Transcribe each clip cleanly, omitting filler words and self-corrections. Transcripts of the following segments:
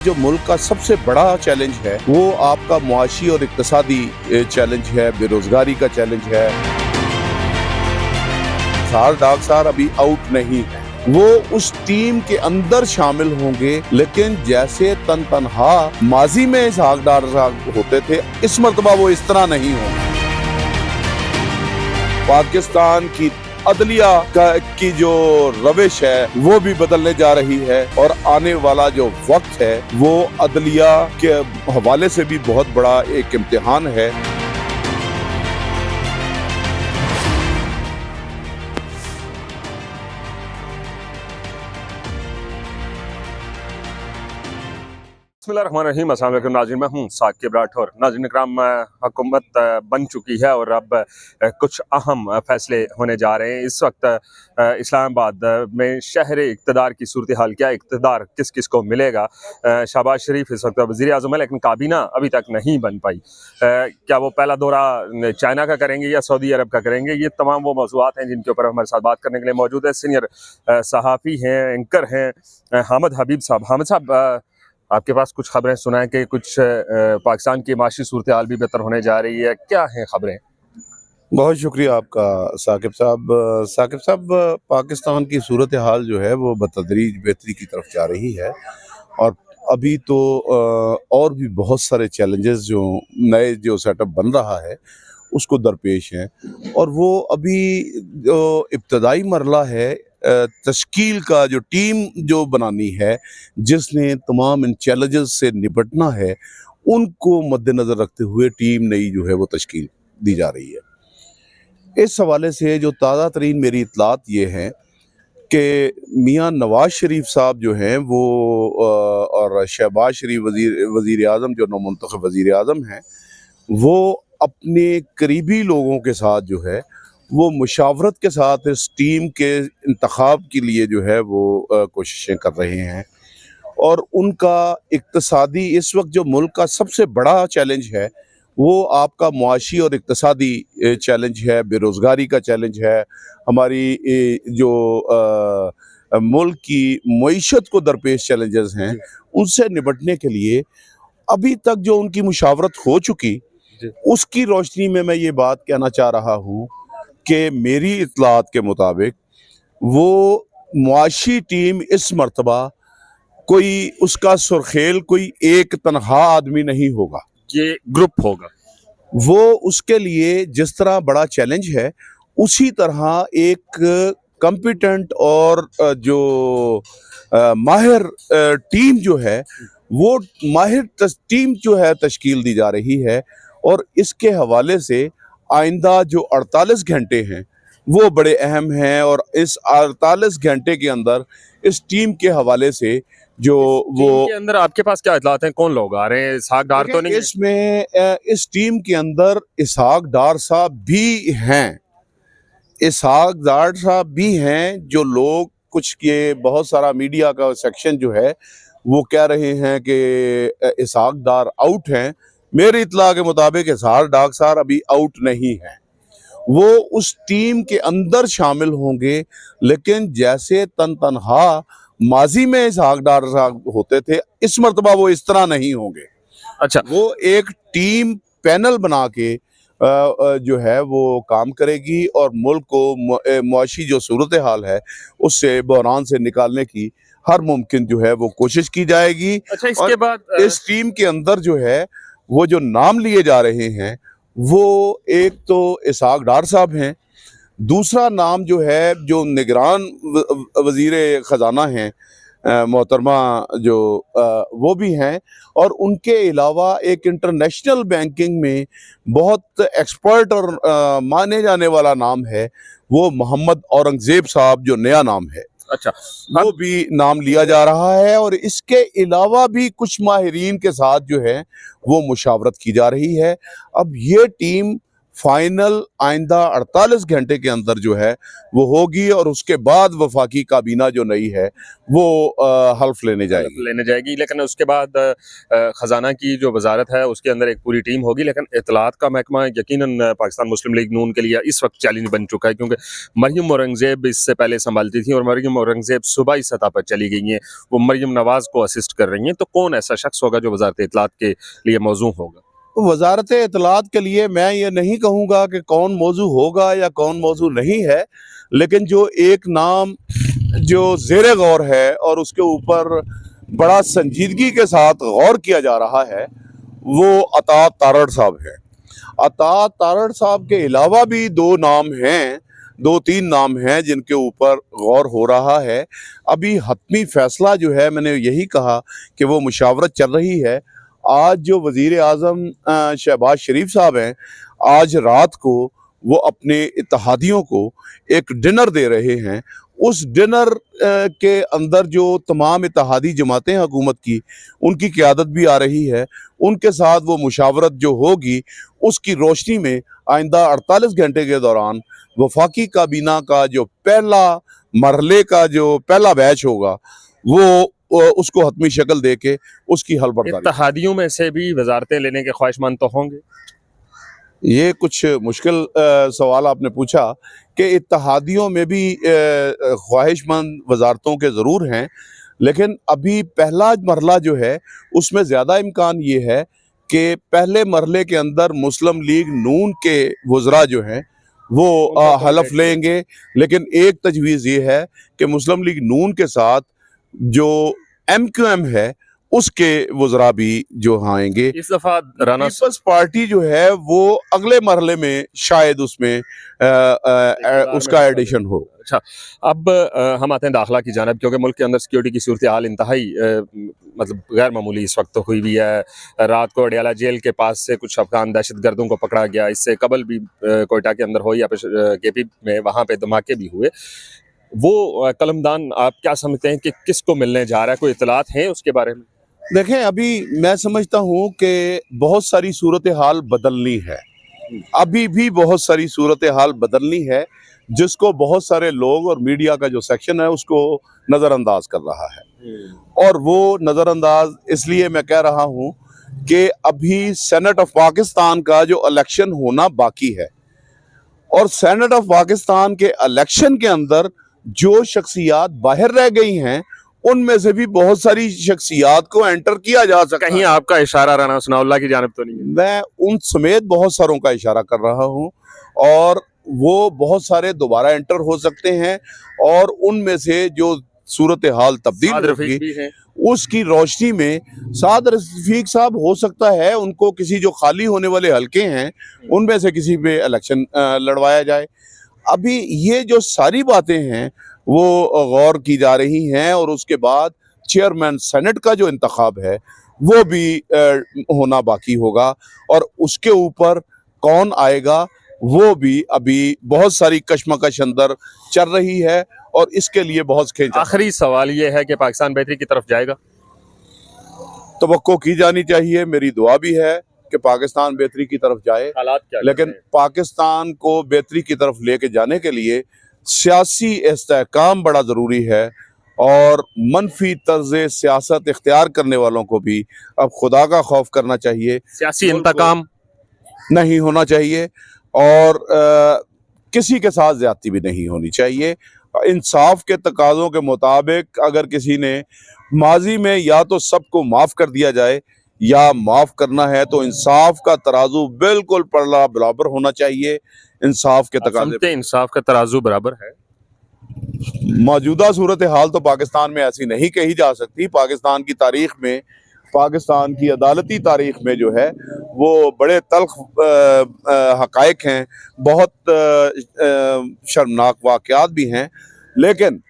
जो मुल्क का सबसे बड़ा चैलेंज है वो आपका मुआशी और इक्तिसादी चैलेंज है, बेरोजगारी का चैलेंज है। डाग सार अभी आउट नहीं है, वो उस टीम के अंदर शामिल होंगे, लेकिन जैसे तनहा माजी में इसहाक डार होते थे, इस मर्तबा वो इस तरह नहीं होंगे। पाकिस्तान की अदलिया की जो रविश है वो भी बदलने जा रही है और आने वाला जो वक्त है वो अदलिया के हवाले से भी बहुत बड़ा एक इम्तिहान है। बिस्मिल्लाहिर्रहमानिर्रहीम। अस्सलाम वालेकुम नाज़रीन, मैं हूँ साकिब राठौर। नाज़रीन इकराम, हुकूमत बन चुकी है और अब कुछ अहम फैसले होने जा रहे हैं। इस वक्त इस्लामाबाद में शहर इक़्तिदार की सूरत हाल क्या है, इक़्तिदार किस किस को मिलेगा। शहबाज शरीफ इस वक्त वज़ीर आज़म है, लेकिन काबीना अभी तक नहीं बन पाई। क्या वो पहला दौरा चाइना का करेंगे या सऊदी अरब का करेंगे, ये तमाम वो मौज़ूआत हैं जिनके ऊपर हमारे साथ बात करने के लिए मौजूद है सीनियर सहाफ़ी हैं, एंकर हैं हामिद हबीब साहब। हामिद साहब, आपके पास कुछ खबरें सुनाएं कि कुछ पाकिस्तान की माशी सूरत हाल भी बेहतर होने जा रही है, क्या हैं खबरें? बहुत शुक्रिया आपका साकिब साहब। पाकिस्तान की सूरत हाल जो है वो बतदरीज बेहतरी की तरफ जा रही है और अभी तो और भी बहुत सारे चैलेंजेस जो नए जो सेटअप बन रहा है उसको दरपेश हैं और वो अभी जो इब्तदाई मरला है तश्कील का, जो टीम जो बनानी है जिसने तमाम इन चैलेंजेस से निपटना है, उनको मद्देनज़र रखते हुए टीम नई जो है वो तश्कील दी जा रही है। इस हवाले से जो ताज़ा तरीन मेरी इत्तलात ये हैं कि मियाँ नवाज शरीफ साहब जो हैं वो और शहबाज शरीफ वज़ीर आज़म जो नौमुंतखब वज़ीर आज़म हैं, वो अपने करीबी लोगों के साथ जो है वो मुशावरत के साथ इस टीम के इंतखाब के लिए जो है वो कोशिशें कर रहे हैं और उनका इक्तिसादी इस वक्त जो मुल्क का सबसे बड़ा चैलेंज है वो आपका मुआशी और इक्तिसादी चैलेंज है, बेरोजगारी का चैलेंज है। हमारी जो मुल्क की मईशत को दरपेश चैलेंजेस हैं, उनसे निपटने के लिए अभी तक जो उनकी मुशावरत हो चुकी, उसकी रोशनी में मैं ये बात कहना चाह रहा हूँ कि मेरी इत्तलात के मुताबिक वो मुआशी टीम इस मर्तबा कोई उसका सुरखेल कोई एक तनहा आदमी नहीं होगा, ये ग्रुप होगा। वो उसके लिए जिस तरह बड़ा चैलेंज है उसी तरह एक कॉम्पिटेंट और जो माहिर टीम जो है वो माहिर टीम जो है तश्कील दी जा रही है और इसके हवाले से आइंदा जो 48 घंटे हैं वो बड़े अहम हैं और इस 48 घंटे के अंदर इस टीम के हवाले से जो वो के अंदर आपके पास क्या इत्तलात हैं, कौन लोग आ रहे हैं? इसहाक डार तो नहीं? इसमें इस टीम के अंदर इसहाक डार साहब भी हैं, इसहाक डार साहब भी हैं। जो लोग कुछ ये बहुत सारा मीडिया का सेक्शन जो है वो कह रहे हैं कि इसहाक डार आउट हैं, मेरी इत्तला के मुताबिक इसहाक डार साहब अभी आउट नहीं है, वो उस टीम के अंदर शामिल होंगे, लेकिन जैसे तनहा माजी में इसहाक डार होते थे, इस मर्तबा वो इस तरह नहीं होंगे। अच्छा, वो एक टीम पैनल बना के जो है वो काम करेगी और मुल्क को मुआशी जो सूरत हाल है उससे बहरान से निकालने की हर मुमकिन जो है वो कोशिश की जाएगी। अच्छा, इसके बाद इस टीम के अंदर जो है वो जो नाम लिए जा रहे हैं वो एक तो इसहाक डार साहब हैं, दूसरा नाम जो है जो निगरान वज़ीर ख़जाना हैं मोहतरमा जो वो भी हैं और उनके अलावा एक इंटरनेशनल बैंकिंग में बहुत एक्सपर्ट और माने जाने वाला नाम है वो मोहम्मद औरंगज़ेब साहब, जो नया नाम है। अच्छा, वो भी नाम लिया जा रहा है और इसके अलावा भी कुछ माहिरीन के साथ जो है वो मुशावरत की जा रही है। अब ये टीम फाइनल आइंदा 48 घंटे के अंदर जो है वो होगी, और उसके बाद वफाकी काबीना जो नई है वो हल्फ लेने जाएगी। लेकिन उसके बाद खजाना की जो वजारत है उसके अंदर एक पूरी टीम होगी, लेकिन इत्तलात का महकमा यकीनन पाकिस्तान मुस्लिम लीग नून के लिए इस वक्त चैलेंज बन चुका है, क्योंकि मरियम औरंगजेब इससे पहले संभालती थी और मरियम औरंगजेब सूबाई सतह पर चली गई हैं, वो मरियम नवाज को असिस्ट कर रही हैं। तो कौन ऐसा शख्स होगा जो वजारत इत्तलात के लिए मौजू होगा? वजारत इत्तलात के लिए मैं ये नहीं कहूँगा कि कौन मौजू होगा या कौन मौजू नहीं है, लेकिन जो एक नाम जो ज़ेरे गौर है और उसके ऊपर बड़ा संजीदगी के साथ गौर किया जा रहा है वो अता तारड़ साहब है। अता तारड़ साहब के अलावा भी दो नाम हैं, दो तीन नाम हैं जिनके ऊपर गौर हो रहा है। अभी हतमी फैसला जो है, मैंने यही कहा कि वो मुशावरत चल रही है। आज जो वज़ीर आज़म शहबाज शरीफ साहब हैं, आज रात को वो अपने इत्तेहादियों को एक डिनर दे रहे हैं। उस डिनर के अंदर जो तमाम इत्तेहादी जमातें हैं हुकूमत की, उनकी क़यादत भी आ रही है। उनके साथ वो मुशावरत जो होगी उसकी रोशनी में आइंदा 48 घंटे के दौरान वफाकी काबीना का जो पहला मरहले का जो पहला बैच होगा वो उसको हतमी शक्ल दे के उसकी हल बर्दारी। इत्तेहादियों में से भी वजारतें लेने के ख्वाहिशमंद तो होंगे? ये कुछ मुश्किल सवाल आपने पूछा कि इत्तेहादियों में भी ख्वाहिशमंद वजारतों के ज़रूर हैं, लेकिन अभी पहला मरला जो है उसमें ज़्यादा इम्कान ये है कि पहले मरले के अंदर मुस्लिम लीग नून के वज़रा जो हैं वो हलफ लेंगे, लेकिन एक तजवीज़ ये है कि मुस्लिम लीग नून के साथ जो MQM है उसके वज़रा भी जो आएंगे। इस दफा राना पीपल्स पार्टी जो है वो अगले मरहले में शायद उसमें उसका एडिशन हो। अच्छा, अब हम आते हैं दाखिला की जानब, क्योंकि मुल्क के अंदर सिक्योरिटी की सूरत हाल इंतहाई मतलब गैर मामूली इस वक्त तो हुई भी है। रात को अडियाला जेल के पास से कुछ अफगान दहशत गर्दों को पकड़ा गया, इससे कबल भी कोयटा के अंदर हो या KP में वहाँ पे धमाके भी हुए। वो कलमदान आप क्या समझते हैं कि किसको मिलने जा रहा है? कोई इत्तलात हैं उसके बारे में? देखें, अभी मैं समझता हूँ कि बहुत सारी सूरत हाल बदलनी है, अभी भी बहुत सारी सूरत हाल बदलनी है, जिसको बहुत सारे लोग और मीडिया का जो सेक्शन है उसको नज़रअंदाज कर रहा है। और वो नज़रअंदाज इसलिए मैं कह रहा हूँ कि अभी सेनेट ऑफ पाकिस्तान का जो इलेक्शन होना बाकी है, और सेनेट ऑफ पाकिस्तान के इलेक्शन के अंदर जो शख्सियात बाहर रह गई हैं उनमें से भी बहुत सारी शख्सियात को एंटर किया जा सकता है। कहीं आपका इशारा राना सनाउल्लाह की जानिब तो नहीं है? मैं उन समेत बहुत सारों का इशारा कर रहा हूँ, और वो बहुत सारे दोबारा एंटर हो सकते हैं, और उनमें से जो सूरत हाल तब्दील होगी उसकी रोशनी में साद रफीक साहब हो सकता है उनको किसी जो खाली होने वाले हलके हैं उनमें से किसी पे इलेक्शन लड़वाया जाए। अभी ये जो सारी बातें हैं वो गौर की जा रही हैं, और उसके बाद चेयरमैन सेनेट का जो इंतखाब है वो भी होना बाकी होगा, और उसके ऊपर कौन आएगा वो भी अभी बहुत सारी कशमकश अंदर चल रही है, और इसके लिए बहुत खेल। आखिरी सवाल ये है कि पाकिस्तान बेहतरी की तरफ जाएगा? तवक्को की जानी चाहिए, मेरी दुआ भी है कि पाकिस्तान बेहतरी की तरफ जाए, हालात क्या लेकिन पाकिस्तान को बेहतरी की तरफ लेके जाने के लिए सियासी इस्तेहकाम बड़ा ज़रूरी है, और मनफी तर्ज सियासत इख्तियार करने वालों को भी अब खुदा का खौफ करना चाहिए, सियासी इंतकाम नहीं होना चाहिए, और किसी के साथ ज्यादती भी नहीं होनी चाहिए। इंसाफ के तकाज़ों के मुताबिक अगर किसी ने माजी में या तो सबको माफ़ कर दिया जाए या माफ़ करना है, तो इंसाफ का तराजू बिल्कुल पड़ला बराबर होना चाहिए। इंसाफ के तकाज़े, इंसाफ का तराजू बराबर है। मौजूदा सूरत हाल तो पाकिस्तान में ऐसी नहीं कही जा सकती। पाकिस्तान की तारीख में, पाकिस्तान की अदालती तारीख में जो है वो बड़े तल्ख हक़ाइक़ हैं, बहुत शर्मनाक वाक़यात भी हैं, लेकिन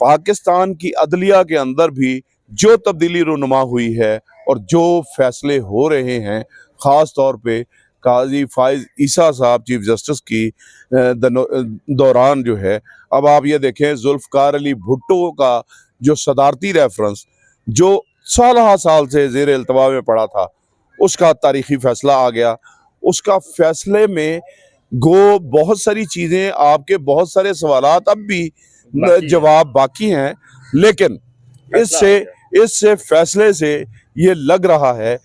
पाकिस्तान की अदलिया के अंदर भी जो तब्दीली रूनुमा हुई है और जो फैसले हो रहे हैं, ख़ास तौर पे काजी फाइज ईसा साहब चीफ जस्टिस की दौरान जो है, अब आप ये देखें जुल्फ़कार अली भुट्टो का जो सदारती रेफरेंस जो साल से ज़ेर इल्तवा में पड़ा था, उसका तारीख़ी फ़ैसला आ गया। उसका फैसले में गो बहुत सारी चीज़ें, आपके बहुत सारे सवालात अब भी बाकी हैं। जवाब बाकी हैं, लेकिन इससे इससे फैसले से ये लग रहा है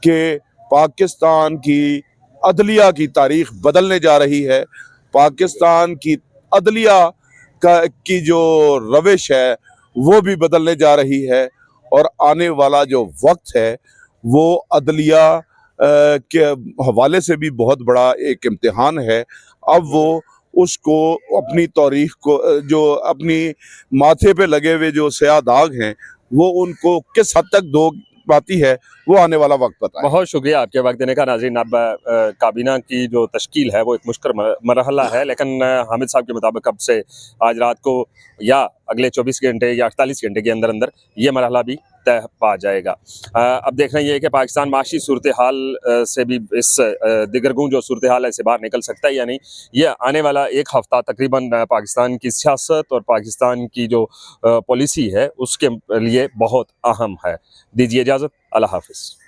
कि पाकिस्तान की अदलिया की तारीख बदलने जा रही है। पाकिस्तान की अदलिया की जो रविश है वो भी बदलने जा रही है, और आने वाला जो वक्त है वो अदलिया के हवाले से भी बहुत बड़ा एक इम्तिहान है। अब वो उसको अपनी तारीख को जो अपनी माथे पे लगे हुए जो स्याह दाग हैं वो उनको किस हद तक धो पाती है, वो आने वाला वक्त बताएगा। बहुत शुक्रिया आपके वक्त देने का नाज़रीन। अब काबीना की जो तश्कील है वो एक मुश्किल मरहला है, लेकिन हामिद साहब के मुताबिक अब से आज रात को या अगले 24 घंटे या 48 घंटे के अंदर अंदर ये मरहला भी तय पा जाएगा। अब देखना ये है कि पाकिस्तान माशी सूरत हाल से भी इस दिगरगूं जो सूरत हाल है इससे बाहर निकल सकता है या नहीं। ये आने वाला एक हफ्ता तकरीबन पाकिस्तान की सियासत और पाकिस्तान की जो पॉलिसी है उसके लिए बहुत अहम है। दीजिए इजाज़त, अल्लाह हाफिज़।